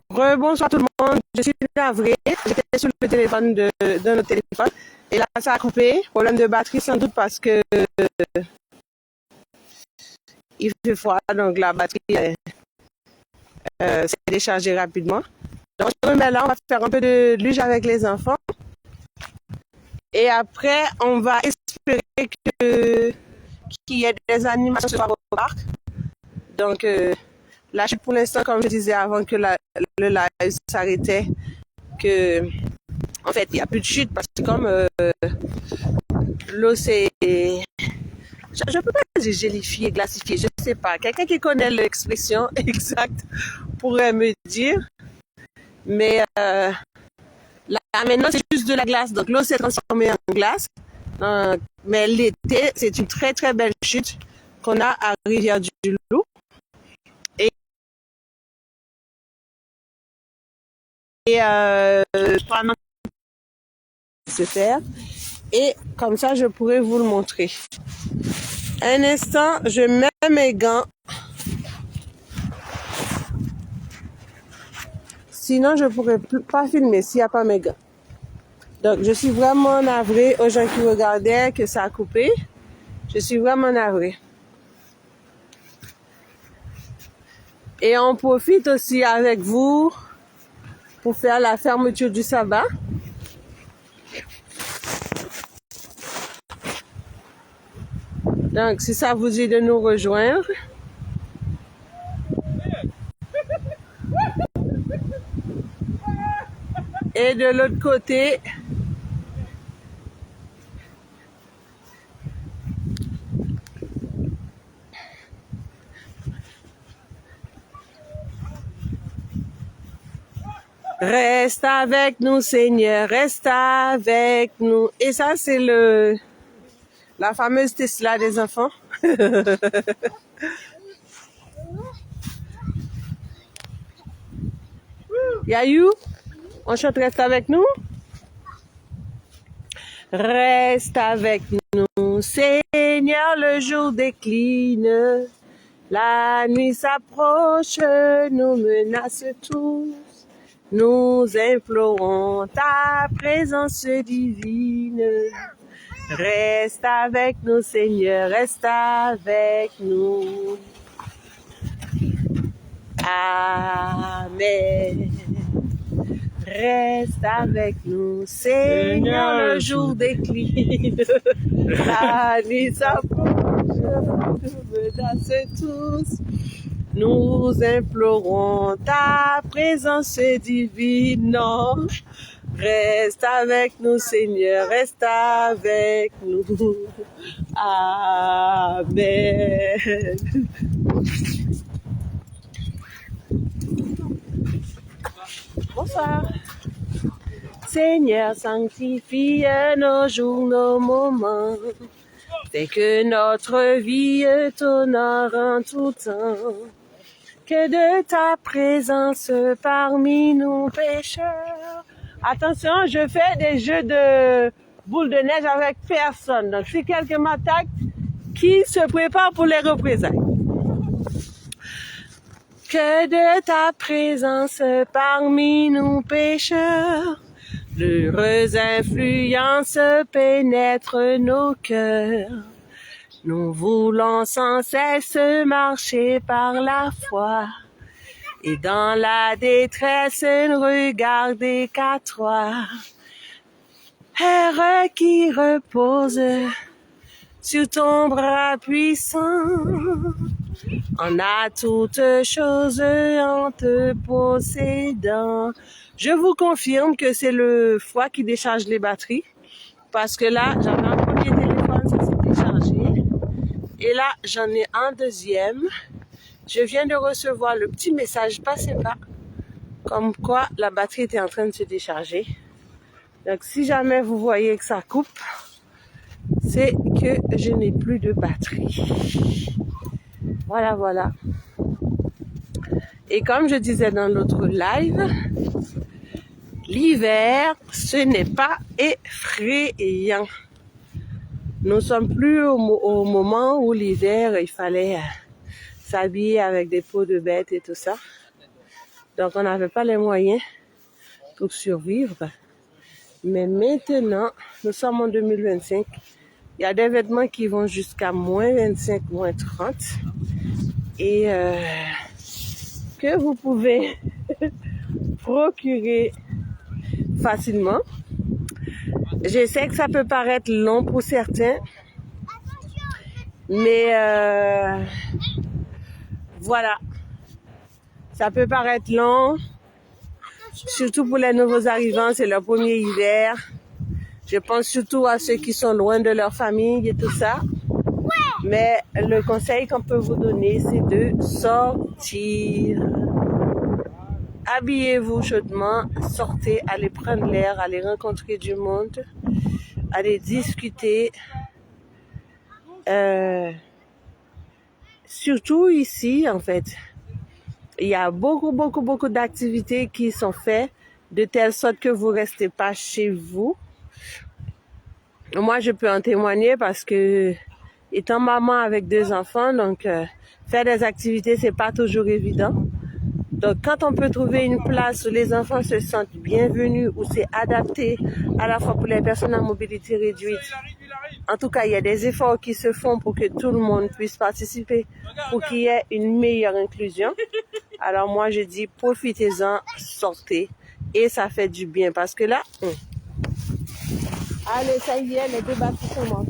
Rebonsoir tout le monde, je suis navrée, j'étais sur le téléphone de notre téléphone et là ça a coupé, problème de batterie sans doute parce que il fait froid donc la batterie s'est déchargée rapidement. Donc là on va faire un peu de luge avec les enfants et après on va espérer qu'il y ait des animations ce soir au parc. Donc là, pour l'instant, comme je disais avant que le live s'arrêtait, que en fait, il n'y a plus de chute parce que comme l'eau c'est... Je ne peux pas dire gélifié, glacifié, je ne sais pas. Quelqu'un qui connaît l'expression exacte pourrait me dire. Mais là, maintenant, c'est juste de la glace. Donc, l'eau s'est transformée en glace. Mais l'été, c'est une très, très belle chute qu'on a à Rivière-du-Loup. Et pendant se faire et comme ça je pourrais vous le montrer. Un instant, je mets mes gants. Sinon je pourrais pas filmer s'il n'y a pas mes gants. Donc je suis vraiment navrée aux gens qui regardaient que ça a coupé. Je suis vraiment navrée. Et on profite aussi avec vous pour faire la fermeture du sabbat. Donc, si ça vous dit de nous rejoindre. Et de l'autre côté, reste avec nous, Seigneur, reste avec nous. Et ça, c'est la fameuse Tesla des enfants. Yayou, on chante reste avec nous. Reste avec nous, Seigneur, le jour décline. La nuit s'approche, nous menace tous. Nous implorons ta présence divine. Reste avec nous, Seigneur, reste avec nous. Amen. Reste avec nous, Seigneur, le jour décline. La nuit s'approche, nous menace tous. Nous implorons ta présence divine. Non. Reste avec nous, Seigneur, reste avec nous. Amen. Bonsoir. Seigneur, sanctifie nos jours, nos moments. Fais que notre vie t'honore en tout temps. Que de ta présence parmi nous pécheurs. Attention, je fais des jeux de boules de neige avec personne. Donc, si quelqu'un m'attaque, qui se prépare pour les représailles. Que de ta présence parmi nous pécheurs, l'heureuse influence pénètre nos cœurs. Nous voulons sans cesse marcher par la foi et dans la détresse ne regarder qu'à toi. Air qui repose sur ton bras puissant, on a toutes choses en te possédant. Je vous confirme que c'est le foie qui décharge les batteries. Parce que là, j'avais un premier téléphone, ça s'est déchargé. Et là, j'en ai un deuxième. Je viens de recevoir le petit message, passez pas, comme quoi la batterie était en train de se décharger. Donc, si jamais vous voyez que ça coupe, c'est que je n'ai plus de batterie. Voilà, voilà. Et comme je disais dans l'autre live, l'hiver, ce n'est pas effrayant. Nous sommes plus au moment où l'hiver, il fallait s'habiller avec des peaux de bêtes et tout ça. Donc, on n'avait pas les moyens pour survivre. Mais maintenant, nous sommes en 2025. Il y a des vêtements qui vont jusqu'à moins 25, moins 30. Et que vous pouvez procurer facilement. Je sais que ça peut paraître long pour certains. Mais voilà. Ça peut paraître long. Surtout pour les nouveaux arrivants, c'est leur premier hiver. Je pense surtout à ceux qui sont loin de leur famille et tout ça. Mais le conseil qu'on peut vous donner, c'est de sortir. Habillez-vous chaudement, sortez, allez prendre l'air, allez rencontrer du monde, allez discuter. Surtout ici, en fait, il y a beaucoup d'activités qui sont faites de telle sorte que vous ne restez pas chez vous. Moi, je peux en témoigner parce que, étant maman avec 2 enfants, donc faire des activités, c'est pas toujours évident. Donc, quand on peut trouver une place où les enfants se sentent bienvenus, où c'est adapté à la fois pour les personnes à mobilité réduite, en tout cas, il y a des efforts qui se font pour que tout le monde puisse participer, pour qu'il y ait une meilleure inclusion. Alors moi, je dis, profitez-en, sortez, et ça fait du bien, parce que là, allez, ça y est, les débats qui commencent.